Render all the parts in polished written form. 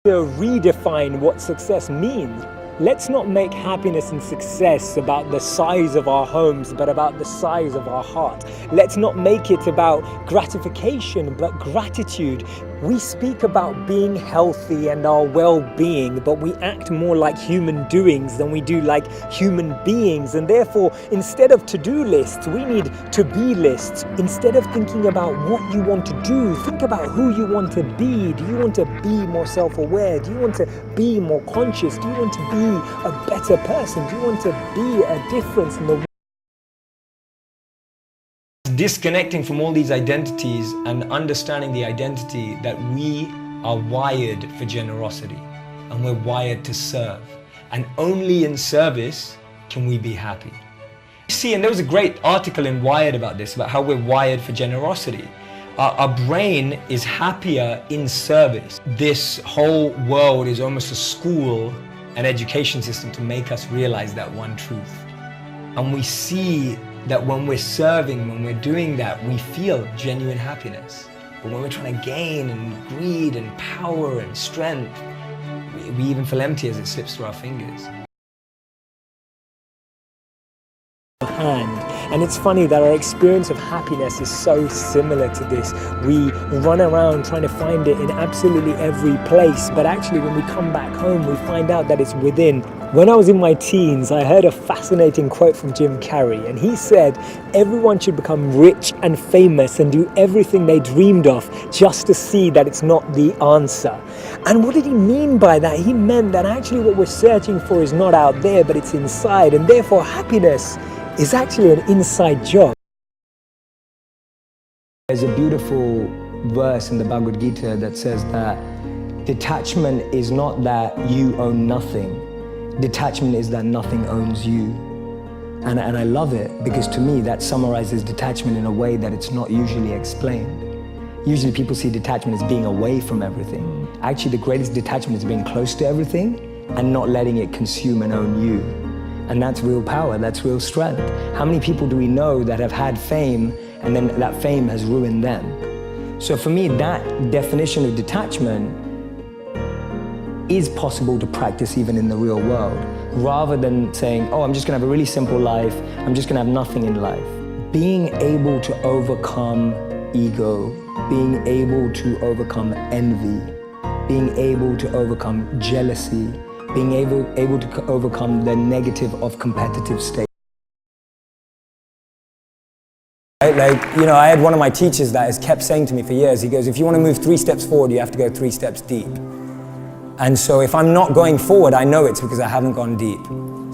to redefine what success means. Let's not make happiness and success about the size of our homes, but about the size of our heart. Let's not make it about gratification, but gratitude. We speak about being healthy and our well-being, but we act more like human doings than we do like human beings. And therefore, instead of to-do lists, we need to-be lists. Instead of thinking about what you want to do, think about who you want to be. Do you want to be more self-aware? Do you want to be more conscious? Do you want to be a better person? Do you want to be a difference in the world? Disconnecting from all these identities and understanding the identity that we are wired for generosity and we're wired to serve, and only in service can we be happy. See, and there was a great article in Wired about this, about how we're wired for generosity. Our brain is happier in service. This whole world is almost a school, an education system to make us realize that one truth. And we see that when we're serving, when we're doing that, we feel genuine happiness. But when we're trying to gain and greed and power and strength, we even feel empty as it slips through our fingers. And it's funny that our experience of happiness is so similar to this. We run around trying to find it in absolutely every place, but actually when we come back home, we find out that it's within. When I was in my teens, I heard a fascinating quote from Jim Carrey, and he said, everyone should become rich and famous and do everything they dreamed of just to see that it's not the answer. And what did he mean by that? He meant that actually what we're searching for is not out there, but it's inside, and therefore happiness is actually an inside job. There's a beautiful verse in the Bhagavad Gita that says that detachment is not that you own nothing. Detachment is that nothing owns you. And I love it, because to me that summarizes detachment in a way that it's not usually explained. Usually people see detachment as being away from everything. Actually, the greatest detachment is being close to everything and not letting it consume and own you. And that's real power, that's real strength. How many people do we know that have had fame and then that fame has ruined them? So for me, that definition of detachment is possible to practice even in the real world, rather than saying, oh, I'm just gonna have a really simple life, I'm just gonna have nothing in life. Being able to overcome ego, being able to overcome envy, being able to overcome jealousy, being able to overcome the negative of competitive state. Like, you know, I had one of my teachers that has kept saying to me for years, he goes, if you want to move 3 steps forward, you have to go 3 steps deep. And so if I'm not going forward, I know it's because I haven't gone deep.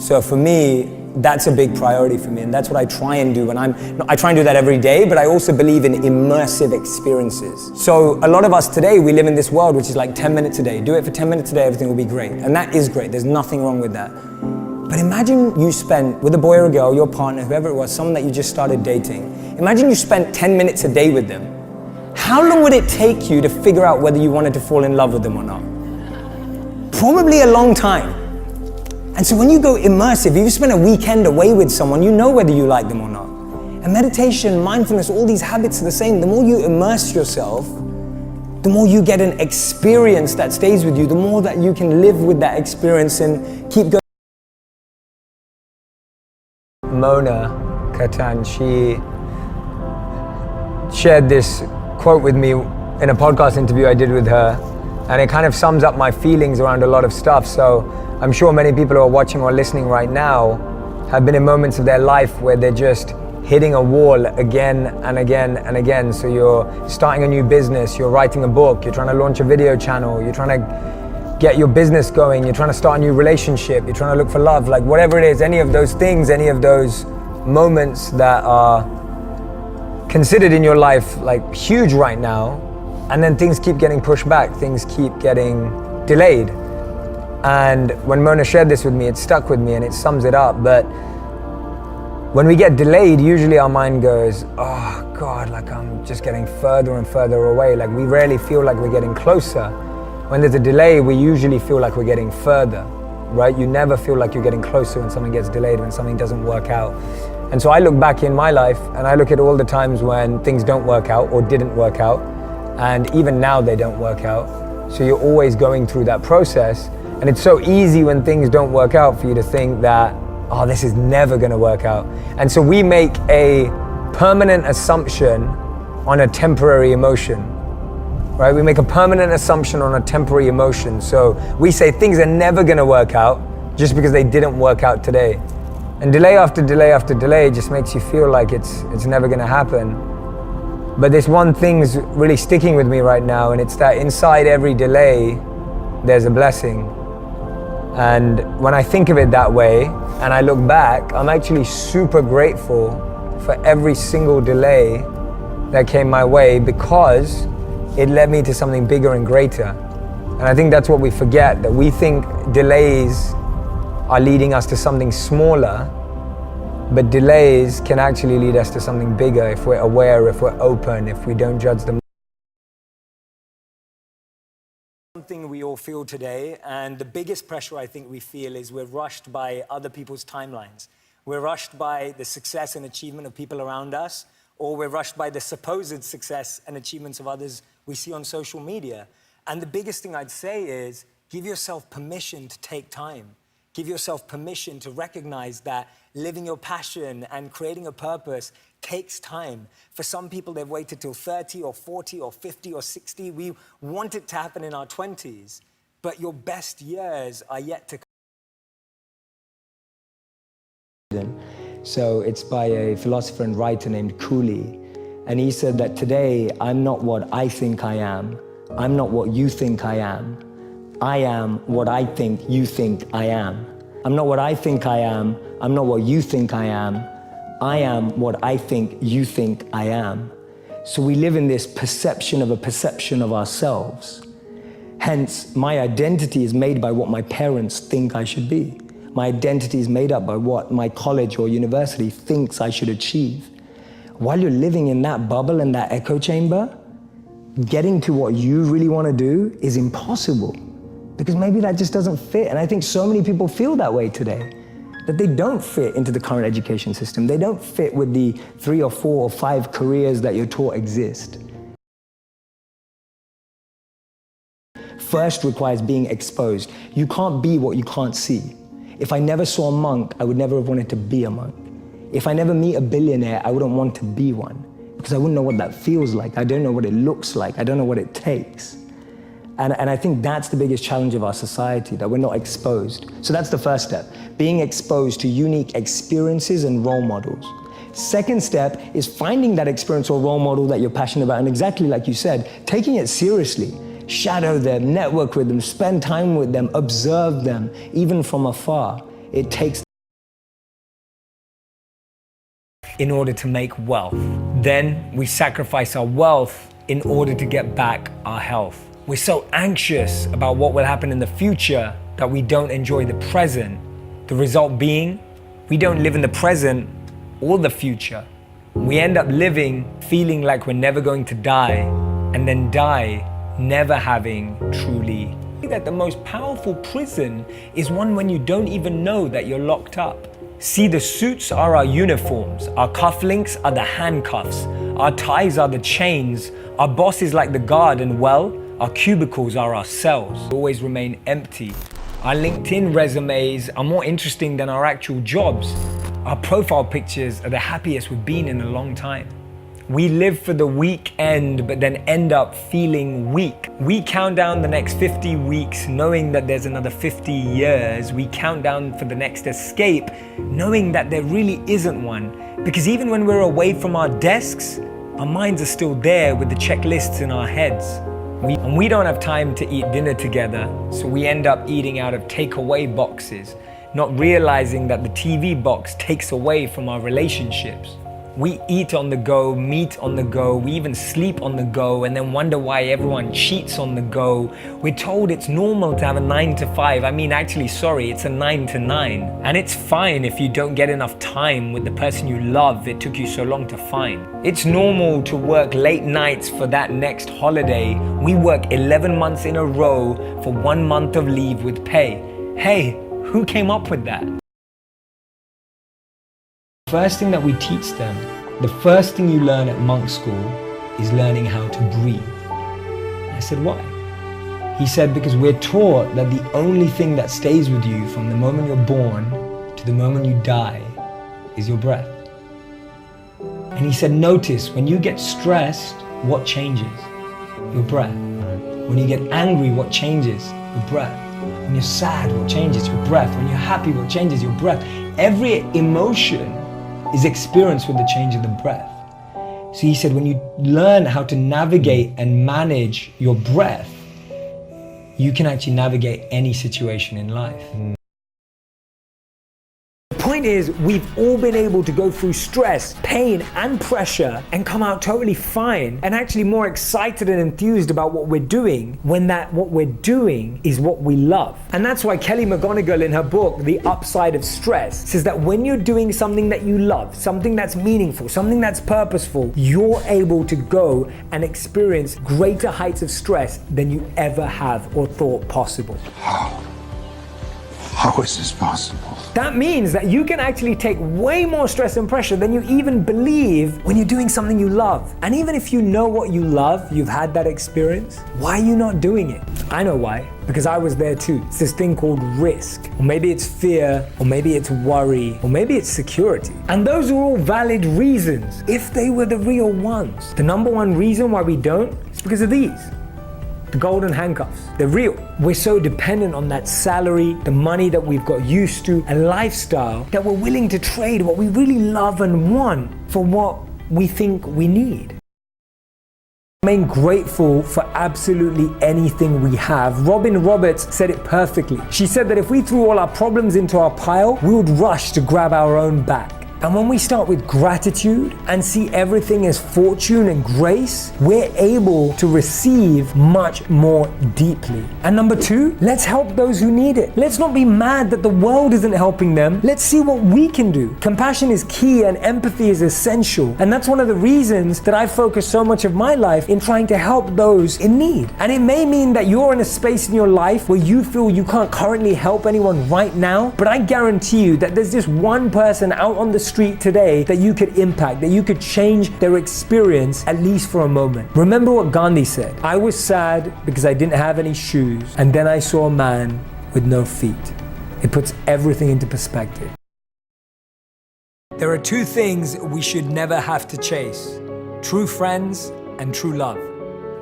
So for me, that's a big priority for me, and that's what I try and do when I try and do that every day, but I also believe in immersive experiences. So a lot of us today, we live in this world which is like 10 minutes a day. Do it for 10 minutes a day, everything will be great. And that is great, there's nothing wrong with that. But imagine you spent, with a boy or a girl, your partner, whoever it was, someone that you just started dating, imagine you spent 10 minutes a day with them. How long would it take you to figure out whether you wanted to fall in love with them or not? Probably a long time. And so when you go immersive, if you spend a weekend away with someone, you know whether you like them or not. And meditation, mindfulness, all these habits are the same. The more you immerse yourself, the more you get an experience that stays with you, the more that you can live with that experience and keep going. Mona Katan, she shared this quote with me in a podcast interview I did with her, and it kind of sums up my feelings around a lot of stuff. So I'm sure many people who are watching or listening right now have been in moments of their life where they're just hitting a wall again and again and again. So you're starting a new business, you're writing a book, you're trying to launch a video channel, you're trying to get your business going, you're trying to start a new relationship, you're trying to look for love, like whatever it is, any of those things, any of those moments that are considered in your life like huge right now, and then things keep getting pushed back, things keep getting delayed. And when Mona shared this with me, it stuck with me and it sums it up. But when we get delayed, usually our mind goes, oh God, like I'm just getting further and further away. Like we rarely feel like we're getting closer. When there's a delay, we usually feel like we're getting further, right? You never feel like you're getting closer when something gets delayed, when something doesn't work out. And so I look back in my life and I look at all the times when things don't work out or didn't work out, and even now they don't work out. So you're always going through that process. And it's so easy when things don't work out for you to think that, oh, this is never gonna work out. And so we make a permanent assumption on a temporary emotion, right? We make a permanent assumption on a temporary emotion. So we say things are never gonna work out just because they didn't work out today. And delay after delay after delay just makes you feel like it's never gonna happen. But this one thing's really sticking with me right now, and it's that inside every delay, there's a blessing. And when I think of it that way, and I look back, I'm actually super grateful for every single delay that came my way, because it led me to something bigger and greater. And I think that's what we forget, that we think delays are leading us to something smaller, but delays can actually lead us to something bigger if we're aware, if we're open, if we don't judge them. Something we all feel today, and the biggest pressure I think we feel is we're rushed by other people's timelines. We're rushed by the success and achievement of people around us, or we're rushed by the supposed success and achievements of others we see on social media. And the biggest thing I'd say is give yourself permission to take time. Give yourself permission to recognize that living your passion and creating a purpose takes time. For some people, they've waited till 30 or 40 or 50 or 60. We want it to happen in our 20s, but your best years are yet to come. So it's by a philosopher and writer named Cooley. And he said that today, I'm not what I think I am. I'm not what you think I am. I am what I think you think I am. I'm not what I think I am. I'm not what you think I am. I am what I think you think I am. So we live in this perception of a perception of ourselves. Hence, my identity is made by what my parents think I should be. My identity is made up by what my college or university thinks I should achieve. While you're living in that bubble and that echo chamber, getting to what you really want to do is impossible, because maybe that just doesn't fit. And I think so many people feel that way today, that they don't fit into the current education system. They don't fit with the 3 or 4 or 5 careers that you're taught exist. First requires being exposed. You can't be what you can't see. If I never saw a monk, I would never have wanted to be a monk. If I never meet a billionaire, I wouldn't want to be one, because I wouldn't know what that feels like. I don't know what it looks like. I don't know what it takes. And I think that's the biggest challenge of our society, that we're not exposed. So that's the first step, being exposed to unique experiences and role models. Second step is finding that experience or role model that you're passionate about, and exactly like you said, taking it seriously. Shadow them, network with them, spend time with them, observe them, even from afar. It takes in order to make wealth. Then we sacrifice our wealth in order to get back our health. We're so anxious about what will happen in the future that we don't enjoy the present. The result being, we don't live in the present or the future. We end up living feeling like we're never going to die, and then die never having truly. That the most powerful prison is one when you don't even know that you're locked up. See, the suits are our uniforms, our cufflinks are the handcuffs, our ties are the chains, our boss is like the guard, and well, our cubicles are our cells. We always remain empty. Our LinkedIn resumes are more interesting than our actual jobs. Our profile pictures are the happiest we've been in a long time. We live for the weekend, but then end up feeling weak. We count down the next 50 weeks, knowing that there's another 50 years. We count down for the next escape, knowing that there really isn't one. Because even when we're away from our desks, our minds are still there with the checklists in our heads. And we don't have time to eat dinner together, so we end up eating out of takeaway boxes, not realizing that the TV box takes away from our relationships. We eat on the go, meet on the go, we even sleep on the go, and then wonder why everyone cheats on the go. We're told it's normal to have a 9 to 5. I mean, actually, sorry, it's a 9 to 9. And it's fine if you don't get enough time with the person you love it took you so long to find. It's normal to work late nights for that next holiday. We work 11 months in a row for 1 month of leave with pay. Hey, who came up with that? First thing that we teach them, the first thing you learn at monk school is learning how to breathe. I said, why? He said, because we're taught that the only thing that stays with you from the moment you're born to the moment you die is your breath. And he said, notice when you get stressed, what changes? Your breath. When you get angry, what changes? Your breath. When you're sad, what changes? Your breath. When you're happy, what changes? Your breath. Every emotion is experienced with the change of the breath. So he said, when you learn how to navigate and manage your breath, you can actually navigate any situation in life. The point is, we've all been able to go through stress, pain, and pressure and come out totally fine and actually more excited and enthused about what we're doing when what we're doing is what we love. And that's why Kelly McGonigal in her book, The Upside of Stress, says that when you're doing something that you love, something that's meaningful, something that's purposeful, you're able to go and experience greater heights of stress than you ever have or thought possible. How is this possible? That means that you can actually take way more stress and pressure than you even believe when you're doing something you love. And even if you know what you love, you've had that experience, why are you not doing it? I know why, because I was there too. It's this thing called risk, or maybe it's fear, or maybe it's worry, or maybe it's security. And those are all valid reasons, if they were the real ones. The number one reason why we don't is because of these. The golden handcuffs, they're real. We're so dependent on that salary, the money that we've got used to, and lifestyle that we're willing to trade what we really love and want for what we think we need. Remain grateful for absolutely anything we have. Robin Roberts said it perfectly. She said that if we threw all our problems into our pile, we would rush to grab our own back. And when we start with gratitude and see everything as fortune and grace, we're able to receive much more deeply. And number two, let's help those who need it. Let's not be mad that the world isn't helping them. Let's see what we can do. Compassion is key and empathy is essential. And that's one of the reasons that I focus so much of my life in trying to help those in need. And it may mean that you're in a space in your life where you feel you can't currently help anyone right now, but I guarantee you that there's just one person out on the street today that you could impact, that you could change their experience at least for a moment. Remember what Gandhi said, I was sad because I didn't have any shoes, and then I saw a man with no feet. It puts everything into perspective. There are two things we should never have to chase: true friends and true love.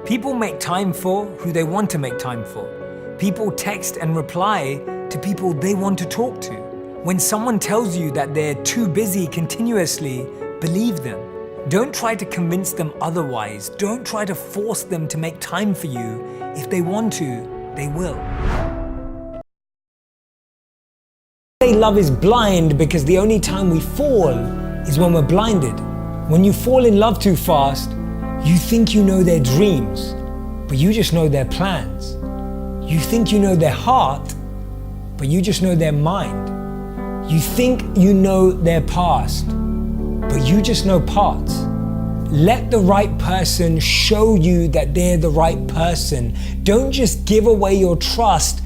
People make time for who they want to make time for. People text and reply to people they want to talk to. When someone tells you that they're too busy continuously, believe them. Don't try to convince them otherwise. Don't try to force them to make time for you. If they want to, they will. Love is blind because the only time we fall is when we're blinded. When you fall in love too fast, you think you know their dreams, but you just know their plans. You think you know their heart, but you just know their mind. You think you know their past, but you just know parts. Let the right person show you that they're the right person. Don't just give away your trust